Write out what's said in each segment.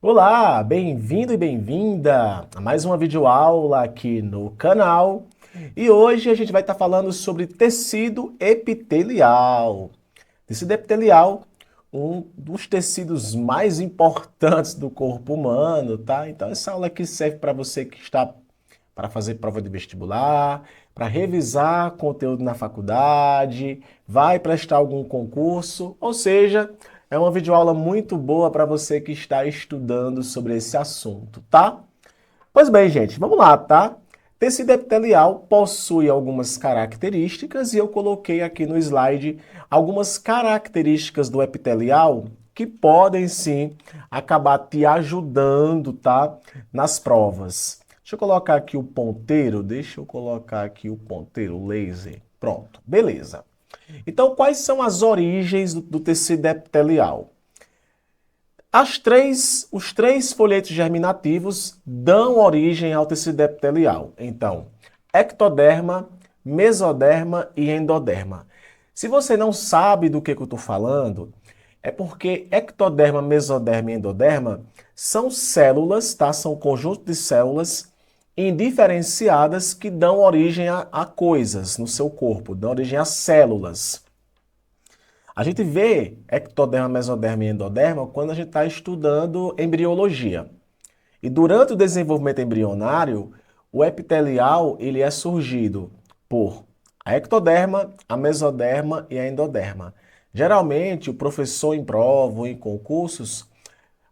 Olá, bem-vindo e bem-vinda a mais uma videoaula aqui no canal. E hoje a gente vai estar falando sobre tecido epitelial. Tecido epitelial, um dos tecidos mais importantes do corpo humano, tá? Então essa aula aqui serve para você que está para fazer prova de vestibular, para revisar conteúdo na faculdade, vai prestar algum concurso, ou seja, é uma videoaula muito boa para você que está estudando sobre esse assunto, tá? Pois bem, gente, vamos lá, tá? Tecido epitelial possui algumas características e eu coloquei aqui no slide algumas características do epitelial que podem sim acabar te ajudando, tá? Nas provas. Deixa eu colocar aqui o ponteiro, o laser. Pronto, beleza. Então, quais são as origens do tecido epitelial? Os três folhetos germinativos dão origem ao tecido epitelial. Então, ectoderma, mesoderma e endoderma. Se você não sabe do que eu estou falando, é porque ectoderma, mesoderma e endoderma são células, tá? São conjuntos de células indiferenciadas que dão origem a coisas no seu corpo, dão origem a células. A gente vê ectoderma, mesoderma e endoderma quando a gente está estudando embriologia. E durante o desenvolvimento embrionário, o epitelial ele é surgido por a ectoderma, a mesoderma e a endoderma. Geralmente, o professor em prova ou em concursos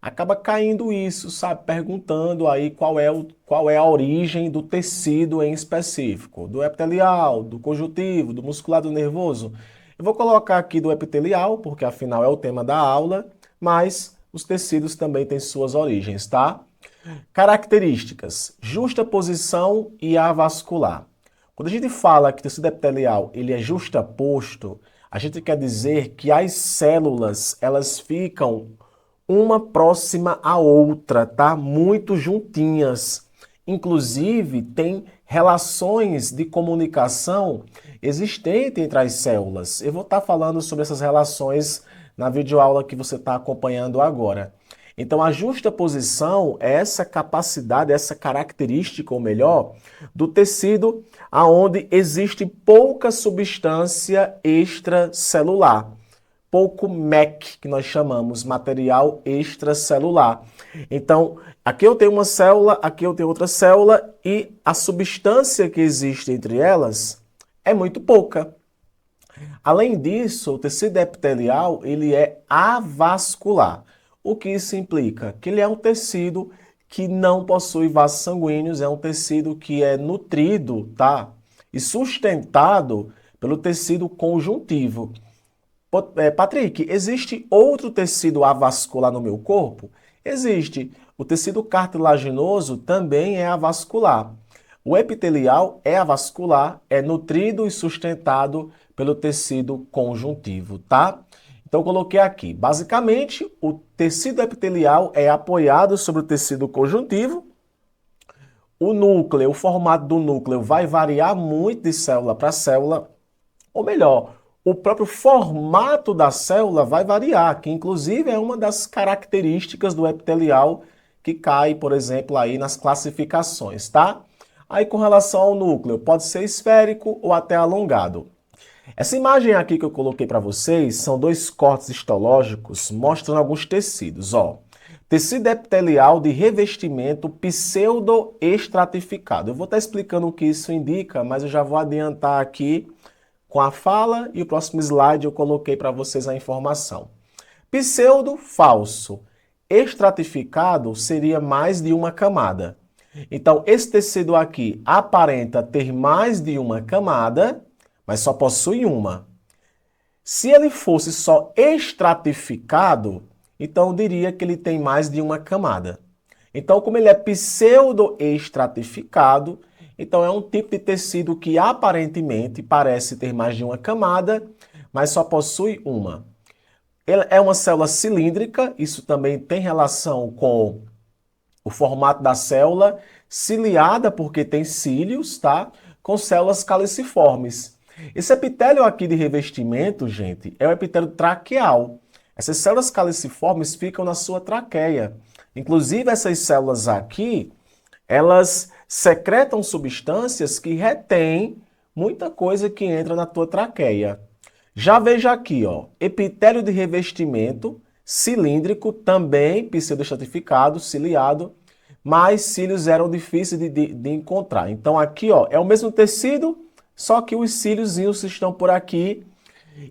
acaba caindo isso, sabe? Perguntando aí qual é a origem do tecido em específico, do epitelial, do conjuntivo, do musculado nervoso. Eu vou colocar aqui do epitelial, porque afinal é o tema da aula, mas os tecidos também têm suas origens, tá? Características: justaposição e avascular. Quando a gente fala que o tecido epitelial ele é justaposto, a gente quer dizer que as células elas ficam uma próxima à outra, tá? Muito juntinhas. Inclusive, tem relações de comunicação existentes entre as células. Eu vou estar falando sobre essas relações na videoaula que você está acompanhando agora. Então, a justaposição é essa capacidade, essa característica, ou melhor, do tecido aonde existe pouca substância extracelular, pouco MEC, que nós chamamos material extracelular. Então, aqui eu tenho uma célula, aqui eu tenho outra célula e a substância que existe entre elas é muito pouca. Além disso, o tecido epitelial ele é avascular. O que isso implica? Que ele é um tecido que não possui vasos sanguíneos, é um tecido que é nutrido, tá? E sustentado pelo tecido conjuntivo. Patrick, existe outro tecido avascular no meu corpo? Existe. O tecido cartilaginoso também é avascular. O epitelial é avascular, é nutrido e sustentado pelo tecido conjuntivo, tá? Então, eu coloquei aqui. Basicamente, o tecido epitelial é apoiado sobre o tecido conjuntivo. O núcleo, o formato do núcleo vai variar muito de célula para célula, ou melhor, o próprio formato da célula vai variar, que inclusive é uma das características do epitelial que cai, por exemplo, aí nas classificações, tá? Aí com relação ao núcleo, pode ser esférico ou até alongado. Essa imagem aqui que eu coloquei para vocês são dois cortes histológicos mostrando alguns tecidos, ó. Tecido epitelial de revestimento pseudoestratificado. Eu vou estar explicando o que isso indica, mas eu já vou adiantar aqui com a fala e o próximo slide eu coloquei para vocês a informação. Pseudo, falso. Estratificado seria mais de uma camada. Então, esse tecido aqui aparenta ter mais de uma camada, mas só possui uma. Se ele fosse só estratificado, então eu diria que ele tem mais de uma camada. Então, como ele é pseudo-estratificado, então é um tipo de tecido que aparentemente parece ter mais de uma camada, mas só possui uma. Ele é uma célula cilíndrica, isso também tem relação com o formato da célula, ciliada porque tem cílios, tá? Com células caliciformes. Esse epitélio aqui de revestimento, gente, é o epitélio traqueal. Essas células caliciformes ficam na sua traqueia. Inclusive, essas células aqui, elas secretam substâncias que retêm muita coisa que entra na tua traqueia. Já veja aqui, ó, epitélio de revestimento cilíndrico, também pseudoestratificado, ciliado, mas cílios eram difíceis de encontrar. Então aqui, ó, é o mesmo tecido, só que os cíliozinhos estão por aqui.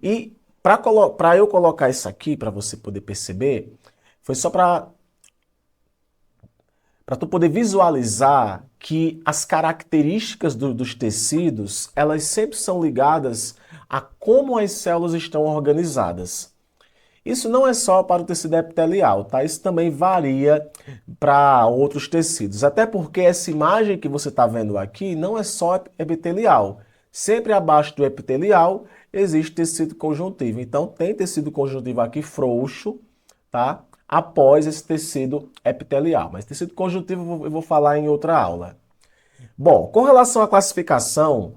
E para eu colocar isso aqui, para você poder perceber, foi só para tu poder visualizar que as características dos tecidos, elas sempre são ligadas a como as células estão organizadas. Isso não é só para o tecido epitelial, tá? Isso também varia para outros tecidos. Até porque essa imagem que você está vendo aqui não é só epitelial. Sempre abaixo do epitelial existe tecido conjuntivo. Então tem tecido conjuntivo aqui frouxo, tá? Após esse tecido epitelial. Mas tecido conjuntivo eu vou falar em outra aula. Bom, com relação à classificação,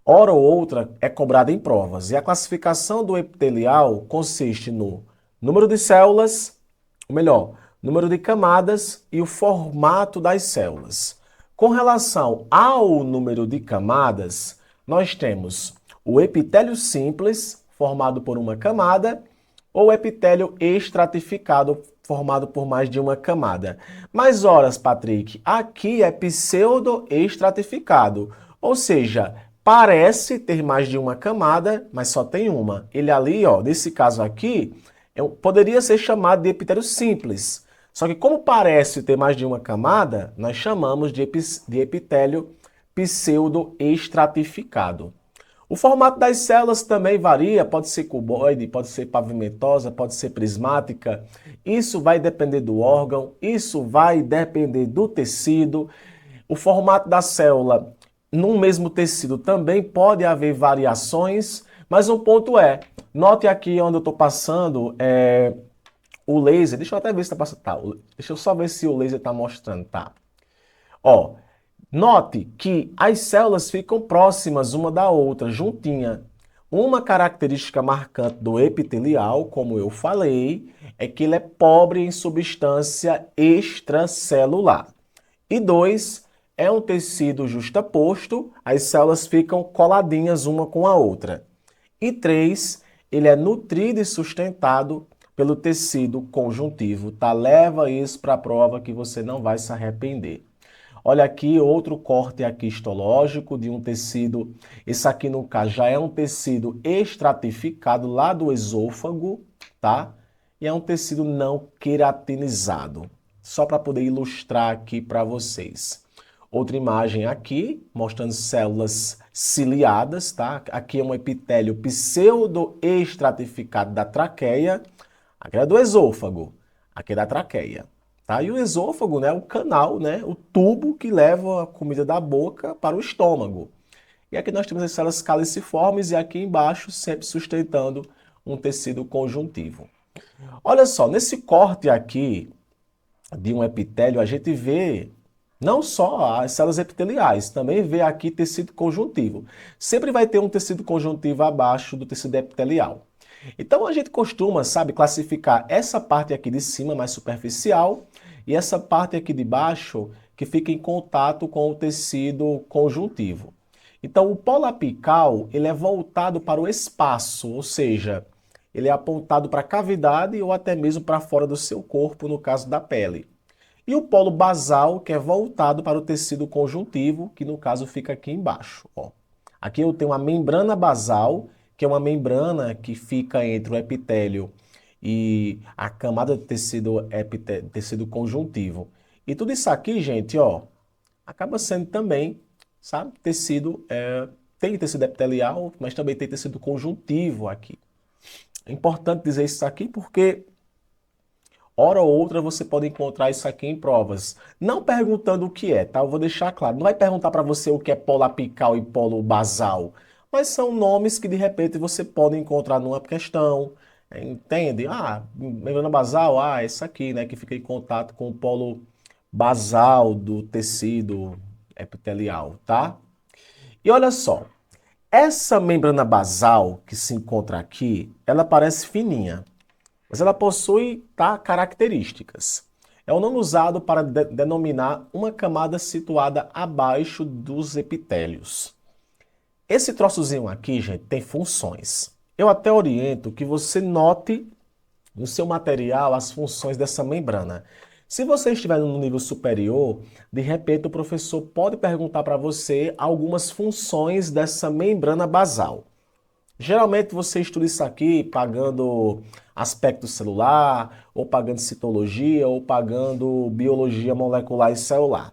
hora ou outra é cobrada em provas. E a classificação do epitelial consiste no número de células, ou melhor, número de camadas e o formato das células. Com relação ao número de camadas, nós temos o epitélio simples, formado por uma camada, ou epitélio estratificado, formado por mais de uma camada. Mas, horas, Patrick, aqui é pseudo-estratificado, ou seja, parece ter mais de uma camada, mas só tem uma. Ele ali, ó, nesse caso aqui, poderia ser chamado de epitélio simples. Só que como parece ter mais de uma camada, nós chamamos de epitélio pseudo-estratificado. O formato das células também varia, pode ser cuboide, pode ser pavimentosa, pode ser prismática. Isso vai depender do órgão, isso vai depender do tecido. O formato da célula num mesmo tecido também pode haver variações, mas um ponto é, note aqui onde eu estou passando o laser, deixa eu até ver se está passando, tá, deixa eu só ver se o laser está mostrando, tá. Ó, note que as células ficam próximas uma da outra, juntinha. Uma característica marcante do epitelial, como eu falei, é que ele é pobre em substância extracelular. E 2, é um tecido justaposto, as células ficam coladinhas uma com a outra. E 3, ele é nutrido e sustentado pelo tecido conjuntivo, tá? Leva isso para a prova que você não vai se arrepender. Olha aqui outro corte aqui histológico de um tecido, esse aqui no caso já é um tecido estratificado lá do esôfago, tá? E é um tecido não queratinizado, só para poder ilustrar aqui para vocês. Outra imagem aqui, mostrando células ciliadas, tá? Aqui é um epitélio pseudo-estratificado da traqueia, aqui é do esôfago, aqui é da traqueia. Tá? E o esôfago, né, o canal, né, o tubo que leva a comida da boca para o estômago. E aqui nós temos as células caliciformes e aqui embaixo sempre sustentando um tecido conjuntivo. Olha só, nesse corte aqui de um epitélio, a gente vê não só as células epiteliais, também vê aqui tecido conjuntivo. Sempre vai ter um tecido conjuntivo abaixo do tecido epitelial. Então a gente costuma, sabe, classificar essa parte aqui de cima mais superficial e essa parte aqui de baixo que fica em contato com o tecido conjuntivo. Então o polo apical, ele é voltado para o espaço, ou seja, ele é apontado para a cavidade ou até mesmo para fora do seu corpo, no caso da pele. E o polo basal, que é voltado para o tecido conjuntivo, que no caso fica aqui embaixo. Ó. Aqui eu tenho a membrana basal, que é uma membrana que fica entre o epitélio e a camada de tecido conjuntivo. E tudo isso aqui, gente, ó, acaba sendo também, sabe, tecido, tem tecido epitelial, mas também tem tecido conjuntivo aqui. É importante dizer isso aqui porque, hora ou outra, você pode encontrar isso aqui em provas. Não perguntando o que é, tá? Eu vou deixar claro. Não vai perguntar para você o que é polo apical e polo basal. Mas são nomes que de repente você pode encontrar numa questão, entende? Ah, membrana basal, essa aqui, né, que fica em contato com o polo basal do tecido epitelial, tá? E olha só, essa membrana basal que se encontra aqui, ela parece fininha, mas ela possui, tá, características. é o nome usado para denominar uma camada situada abaixo dos epitélios. Esse troçozinho aqui, gente, tem funções. Eu até oriento que você note no seu material as funções dessa membrana. Se você estiver no nível superior, de repente o professor pode perguntar para você algumas funções dessa membrana basal. Geralmente você estuda isso aqui pagando aspecto celular, ou pagando citologia, ou pagando biologia molecular e celular.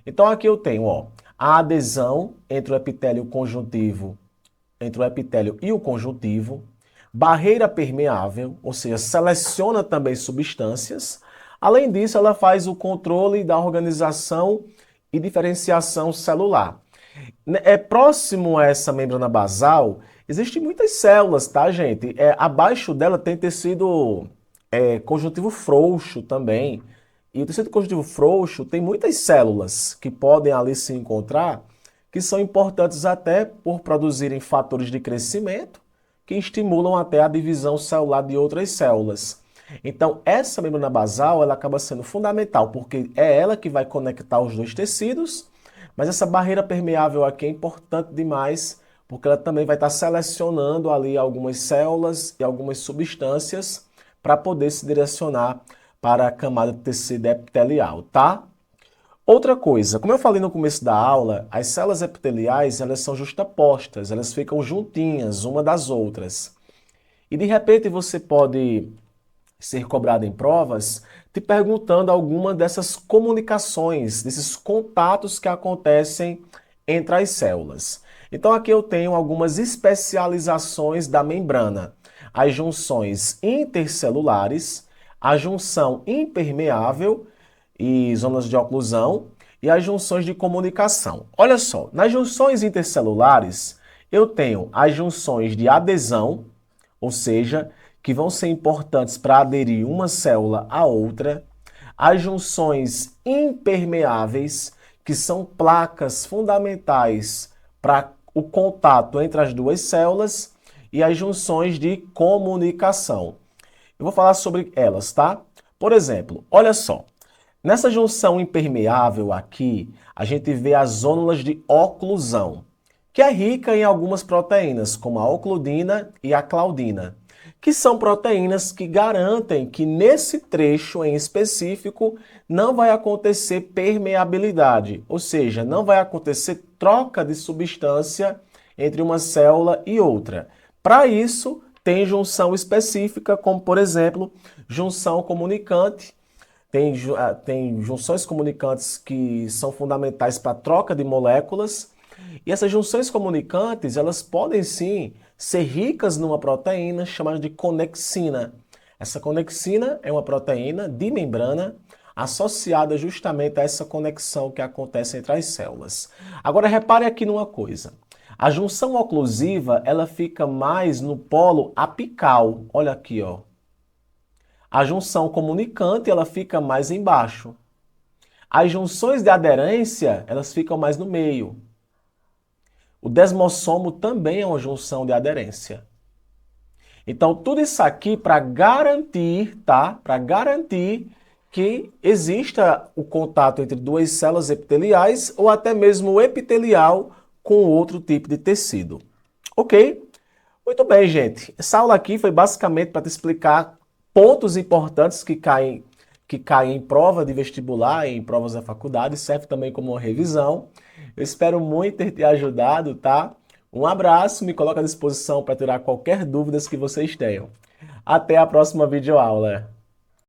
Então aqui eu tenho, ó, a adesão entre o epitélio conjuntivo, entre o epitélio e o conjuntivo, barreira permeável, ou seja, seleciona também substâncias. Além disso, ela faz o controle da organização e diferenciação celular. Próximo a essa membrana basal, existem muitas células, tá, gente? Abaixo dela tem tecido conjuntivo frouxo também. E o tecido conjuntivo frouxo tem muitas células que podem ali se encontrar, que são importantes até por produzirem fatores de crescimento, que estimulam até a divisão celular de outras células. Então, essa membrana basal, ela acaba sendo fundamental, porque é ela que vai conectar os dois tecidos, mas essa barreira permeável aqui é importante demais, porque ela também vai estar selecionando ali algumas células e algumas substâncias para poder se direcionar para a camada de tecido epitelial, tá? Outra coisa, como eu falei no começo da aula, as células epiteliais, elas são justapostas, elas ficam juntinhas uma das outras. E de repente você pode ser cobrado em provas te perguntando alguma dessas comunicações, desses contatos que acontecem entre as células. Então aqui eu tenho algumas especializações da membrana. As junções intercelulares, a junção impermeável e zonas de oclusão e as junções de comunicação. Olha só, nas junções intercelulares eu tenho as junções de adesão, ou seja, que vão ser importantes para aderir uma célula à outra, as junções impermeáveis, que são placas fundamentais para o contato entre as duas células, e as junções de comunicação. Eu vou falar sobre elas, tá? Por exemplo, olha só, nessa junção impermeável aqui, a gente vê as zônulas de oclusão, que é rica em algumas proteínas, como a ocludina e a claudina, que são proteínas que garantem que nesse trecho em específico não vai acontecer permeabilidade, ou seja, não vai acontecer troca de substância entre uma célula e outra. Para isso, tem junção específica, como por exemplo, junção comunicante. Tem junções comunicantes que são fundamentais para a troca de moléculas. E essas junções comunicantes, elas podem sim ser ricas numa proteína chamada de conexina. Essa conexina é uma proteína de membrana associada justamente a essa conexão que acontece entre as células. Agora repare aqui numa coisa. A junção oclusiva, ela fica mais no polo apical. Olha aqui, ó. A junção comunicante, ela fica mais embaixo. As junções de aderência, elas ficam mais no meio. O desmossomo também é uma junção de aderência. Então, tudo isso aqui para garantir, tá? Para garantir que exista o contato entre duas células epiteliais ou até mesmo o epitelial com outro tipo de tecido. Ok? Muito bem, gente. Essa aula aqui foi basicamente para te explicar pontos importantes que caem em prova de vestibular, em provas da faculdade, serve também como uma revisão. Eu espero muito ter te ajudado, tá? Um abraço, me coloco à disposição para tirar qualquer dúvidas que vocês tenham. Até a próxima videoaula.